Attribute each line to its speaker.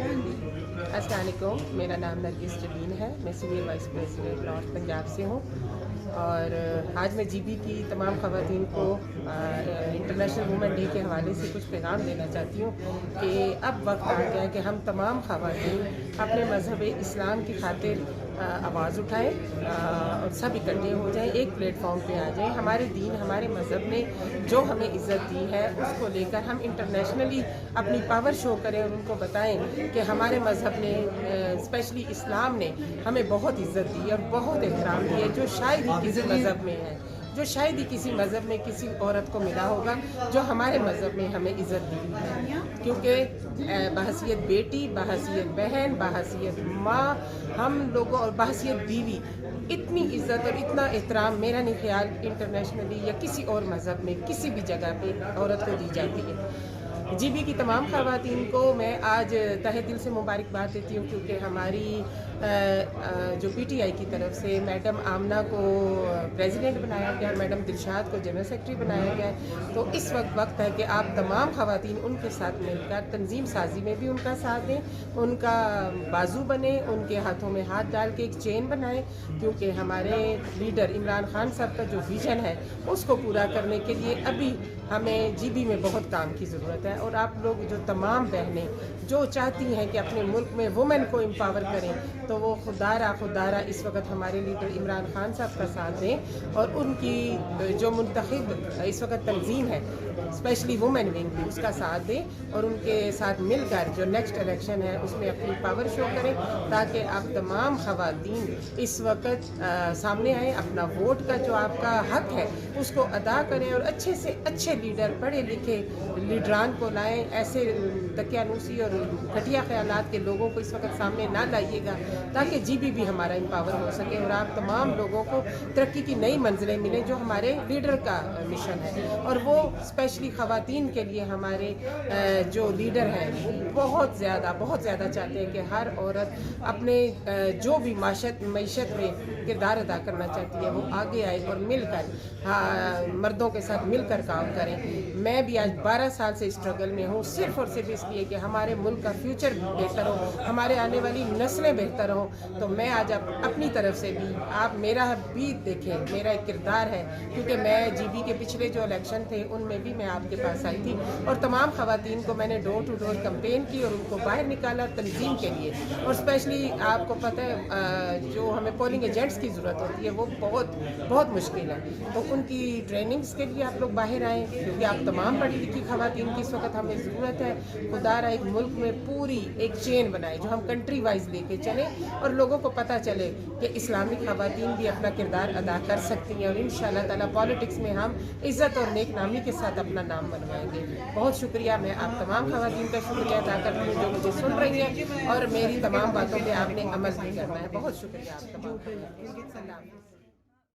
Speaker 1: अस्सलाम वालेकुम, मेरा नाम नरगिस जबीन है। मैं senior vice president north Punjab से हूँ और आज मैं जीबी की तमाम ख़वातीन को इंटरनेशनल वुमेन डे के हवाले से कुछ पैगाम देना चाहती हूँ कि अब वक्त आ गया है कि हम तमाम ख़वातीन अपने मज़हब इस्लाम की खातिर आवाज़ उठाएं और सब इकट्ठे हो जाएं, एक प्लेटफॉर्म पे आ जाएं। हमारे दीन, हमारे मज़हब ने जो हमें इज़्ज़त दी है उसको लेकर हम इंटरनेशनली अपनी पावर शो करें और उनको बताएं कि हमारे मज़हब ने स्पेशली इस्लाम ने हमें बहुत इज़्ज़त दी और बहुत एहतराम दिया, जो शायद ही किसी मज़हब में है, जो शायद ही किसी मज़हब में किसी औरत को मिला होगा, जो हमारे मज़हब में हमें इज़्ज़त दी है। क्योंकि बहैसियत बेटी, बहैसियत बहन, बहैसियत माँ हम लोगों और बहैसियत बीवी इतनी इज़्ज़त और इतना एहतराम मेरा नहीं ख्याल इंटरनेशनली या किसी और मज़हब में किसी भी जगह पे औरत को दी जाती है। जीबी की तमाम ख़वातीन को मैं आज तहे दिल से मुबारकबाद देती हूँ क्योंकि हमारी जो पीटीआई की तरफ से मैडम आमना को प्रेसिडेंट बनाया गया, मैडम दिलशाद को जनरल सेक्रेटरी बनाया गया है। तो इस वक्त है कि आप तमाम ख़वातीन उनके साथ मिलकर तंजीम साजी में भी उनका साथ दें, उनका बाजू बने, उनके हाथों में हाथ डाल के एक चेन बनाएं, क्योंकि हमारे लीडर इमरान खान साहब का जो विज़न है उसको पूरा करने के लिए अभी हमें जीबी में बहुत काम की ज़रूरत है। और आप लोग जो तमाम बहनें जो चाहती हैं कि अपने मुल्क में वुमेन को एम्पावर करें, तो वो खुदारा इस वक्त हमारे लीडर इमरान खान साहब का साथ दें और उनकी जो मुंतखब इस वक्त तंजीम है स्पेशली वुमेन विंग भी उसका साथ दें और उनके साथ मिलकर जो नेक्स्ट इलेक्शन है उसमें अपनी पावर शो करें, ताकि आप तमाम ख़वातीन इस वक्त सामने आएँ, अपना वोट का जो आपका हक है उसको अदा करें और अच्छे से अच्छे लीडर, पढ़े लिखे लीडरान को लाएं। ऐसे दकियानूसी और घटिया ख्यालात के लोगों को इस वक्त सामने ना लाइएगा, ताकि जीबी भी हमारा एम्पावर हो सके और आप तमाम लोगों को तरक्की की नई मंजिलें मिलें, जो हमारे लीडर का मिशन है। और वो स्पेशली ख़वातीन के लिए हमारे जो लीडर हैं बहुत ज़्यादा चाहते हैं कि हर औरत अपने जो भी मईशत में किरदार अदा करना चाहती है वो आगे आए और मिलकर मर्दों के साथ मिलकर काम करें। मैं भी आज 12 साल से स्ट्रगल में हूँ, सिर्फ़ और सिर्फ इसलिए कि हमारे मुल्क का फ्यूचर बेहतर हो, हमारे आने वाली नस्लें बेहतर हों। तो मैं आज अपनी तरफ से भी आप मेरा भी देखें, मेरा एक किरदार है, क्योंकि मैं जीबी के पिछले जो इलेक्शन थे उनमें भी मैं आपके पास आई थी और तमाम ख़वातीन को मैंने डोर टू डोर कैंपेन की और उनको बाहर निकाला तंजीम के लिए। और स्पेशली आपको पता है जो हमें पोलिंग एजेंट्स की ज़रूरत होती है वो बहुत मुश्किल है, तो उनकी ट्रेनिंग्स के लिए आप लोग बाहर आएँ, क्योंकि आप तमाम पढ़ी लिखी ख़वातीन की इस वक्त हमें ज़रूरत है। खुदारा एक मुल्क में पूरी एक चेन बनाए जो हम कंट्री वाइज लेके चलें और लोगों को पता चले कि इस्लामिक ख़वातीन भी अपना किरदार अदा कर सकती हैं और इंशाअल्लाह ताला पॉलिटिक्स में हम इज़्ज़त और नेक नामी के साथ अपना नाम बनवाएंगे। बहुत शुक्रिया, मैं आप तमाम ख़वातीन का शुक्रिया अदा करती हूँ जो मुझे सुन रही हैं और मेरी तमाम बातों पर आपने अमल भी करना है। बहुत शुक्रिया आप तमाम।